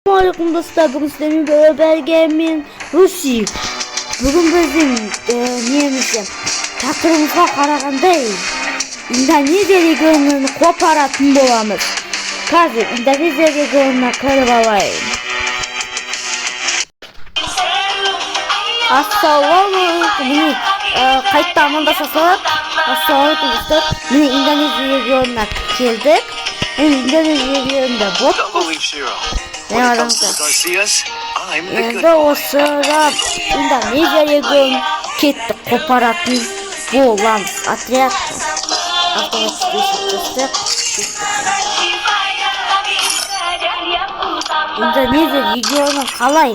Assalamualaikum dostlar, bugün sizlerle beraber men Rusi. Bugün bizim neyimizde takırımızga qaragандай İndonezия регионын koparатын bolamız. Қазір İndonezия регионына кіріп алайын. Ассалаумалейкум. Міне қайтта амандаса салат. Ассалаумалейкум достар. Міне İndonezия регионына келдік. İndonezия регионында Енді осырап İndonezия регионын кетті қопаратын боламыз. Отряд İndonezия регионын қалай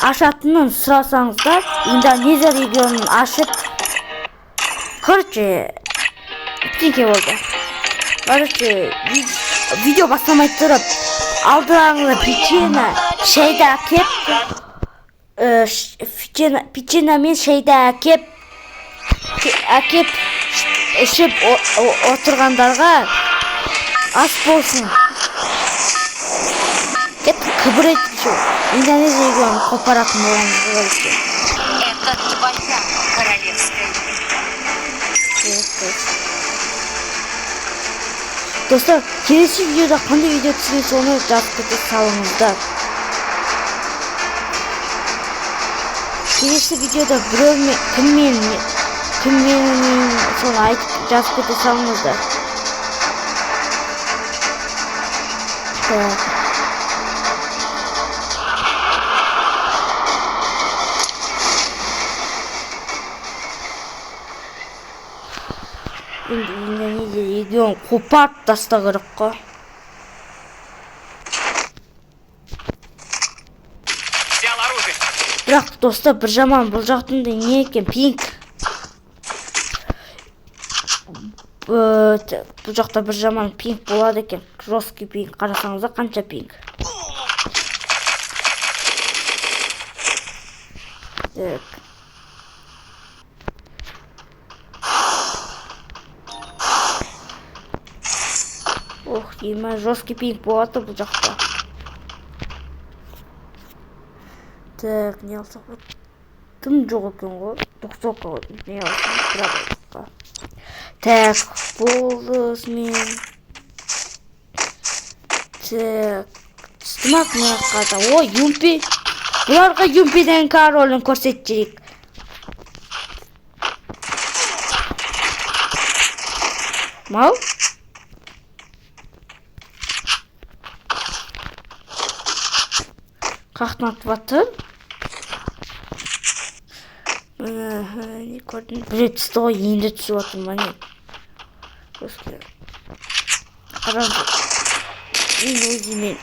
ашатынын сұрасаңыздар, İndonezия регионын ашып теңке болды. Видео бастамай тұрып алдыраңызда печена мен шайды әкеп ішіп отырғандарға ас болсын. Кібір етіп İndonезия регионын қопаратын боламыз. Это твоя королевская. Достар, келесі видеода қандай видео түсірген соны жазып кете салыңыздар. Келесі видеода кіммен соны айтып жазып кете салыңыздар. İndonezия регион қопарып таста керек қой. Бірақ достар, бір жаман бұл жақтың да не екен, пинг. Бұл жақта бір жаман пинг болады екен. Жесткий пинг. Қарасаңыздар қанша пинг. Ох, деймін, жесткий пинг болады бұл жақта. Так, не алсақ ба? Тым жоқ екен ғой. 90 қойдым. Не алсақ? Бірақ. Так, болдыз мен. Так, түстімақ мен қада. Ой, юмпи. Бұларға юмпиден королін көрсетчерек. Мал? Қақтан атып атыр. Не көрдім? Біре түсті ғой, енді түсіп атыр мане. Қараңғы. Мен өзімен.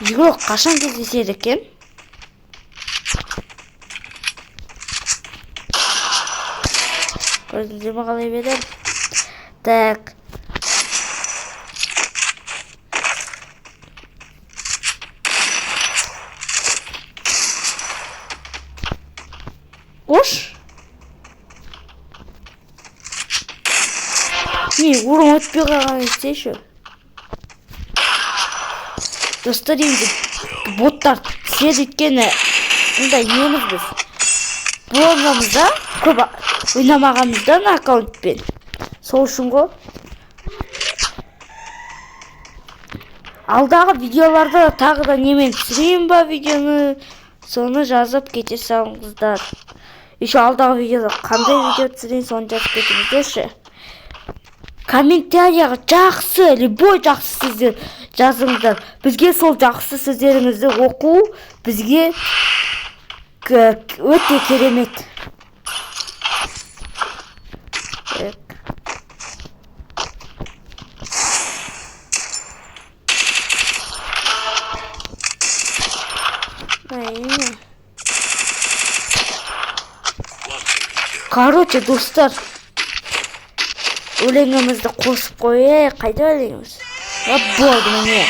Жоқ, қашан кездеседі екен? Көрдіңіздер ме қалай берем? Так. Ош? Не, урым өтпей қалған істейші. Достар, енді боттар сез еткені мұнда еміз біз. Блогымызда көп ойнамағанымыздан аккаунтпен. Сол үшін ғой. Алдағы видеоларда тағы да немен түсірейін ба видеоны, соны жазып кете салыңыздар. Еще алдағы видеода қандай видео түсірейін, соны жазып кетіңіздерші. Комментарияға жақсы, любой жақсы сөздер жазыңыздар. Бізге сол жақсы сөздеріңізді оқу бізге өте керемет. Короче, достар, өлеңімізді қосып қойы, қайда өлеңіміз? Болды міне.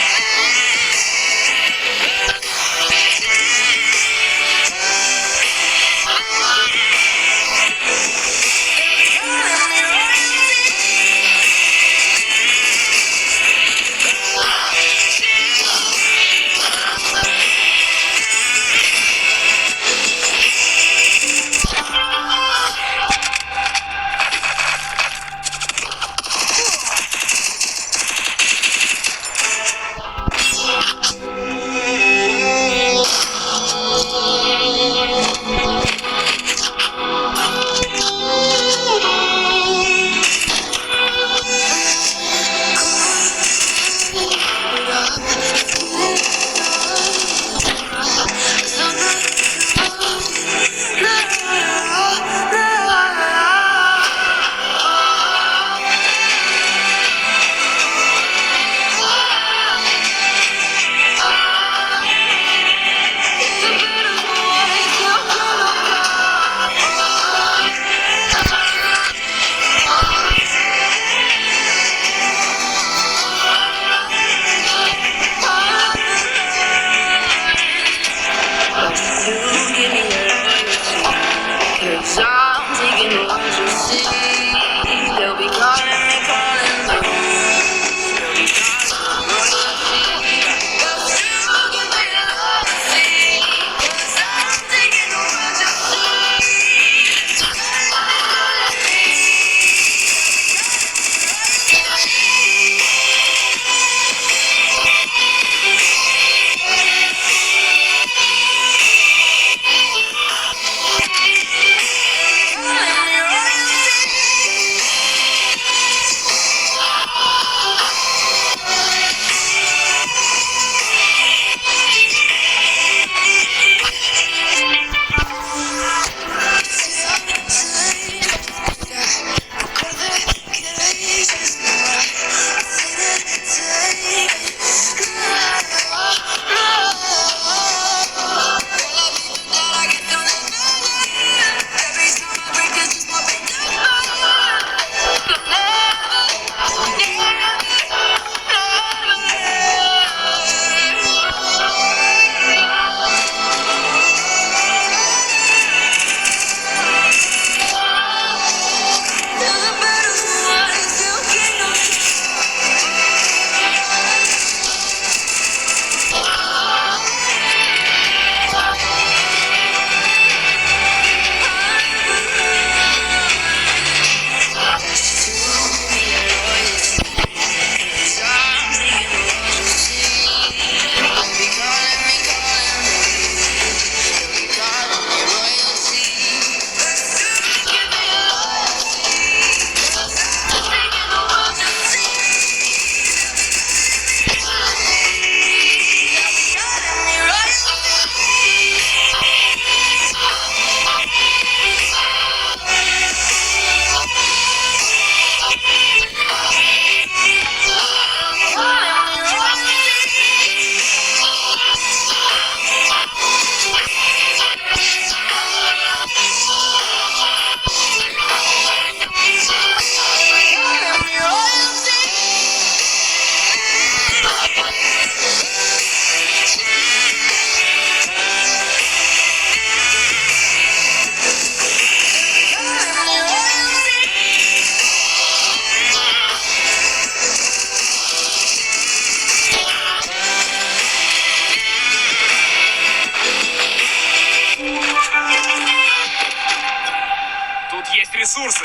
ресурсы.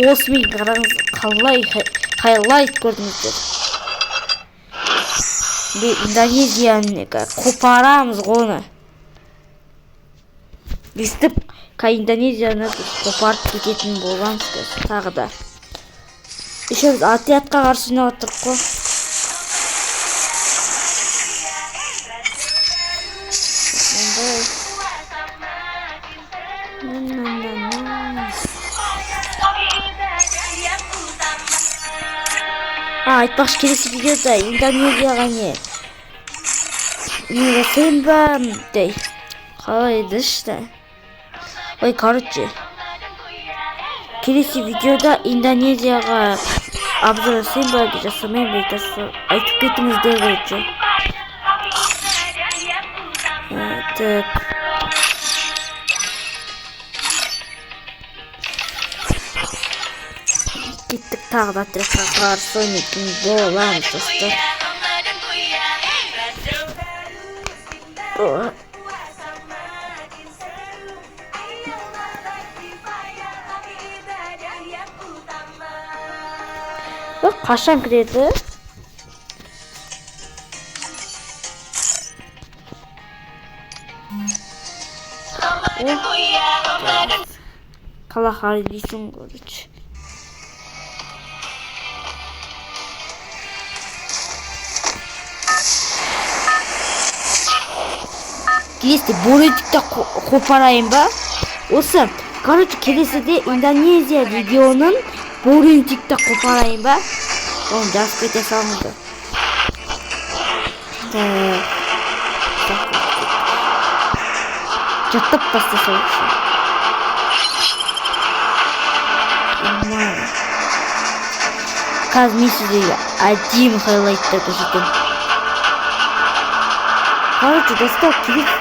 Осымен қараңыз, қалай хайлайт көрдіңіздер. Иданезияны қопарамыз оны. Біздіп Иданезияны қопарып кететін боламыз тағы да. Еще біз отрядқа қарсы ойнап отырмыз қой. Айтпақшы, келесі видеода Иданезияға не сенба дей. Қалай еді ішті. Ой, короче. Келесі видеода Иданезияға обзор сенба жасамайын бейтасы. Айтып кетіңіздер, короче. Так. Кеттік, тағы да отрядқа қарсы ойнайтын боламыз, достар. Қашан кіреді? Қалай қарай дейсің, короче. келесіде бурунтикті қопарайын ба? Осы, короче, келесіде Иданезия регионын бурунтикті қопарайын ба? Оны жазып кете салыңыздар. Жаттап тастаса осы. Қазір мен сіздерге әдемі хайлайттар көрсетемін. Короче, достар, келесі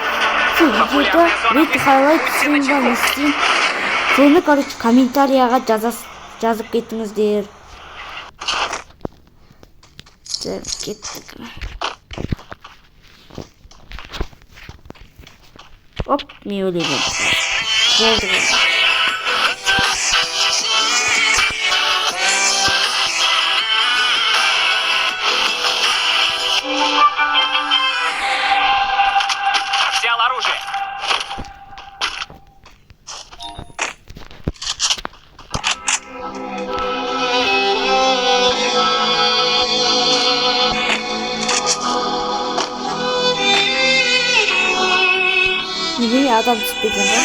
видеода реті хайлайт түсірейін ба, не істейін? Соны, короче, комментарияға жазып кетіңіздер. Кеттік. Оп, мен өлеген. Болды. Взял оружие. Неге адам түспеген ба?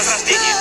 возрождения.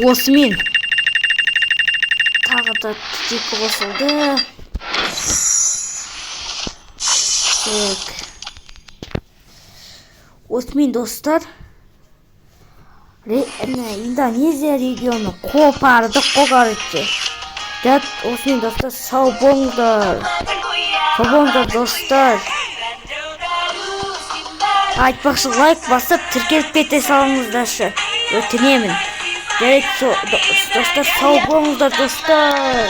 осымен тағы да тек қосылды. осымен достар, Индонезия регионы қопардық қой, короче. Дәп, осымен достар, сау болыңдар. Сау болыңдар достар. Айтпақшы лайк басып, тіркеліп кете салыңыздаршы. Өтінемін. Жарайды, достар, сау болыңыздар достар.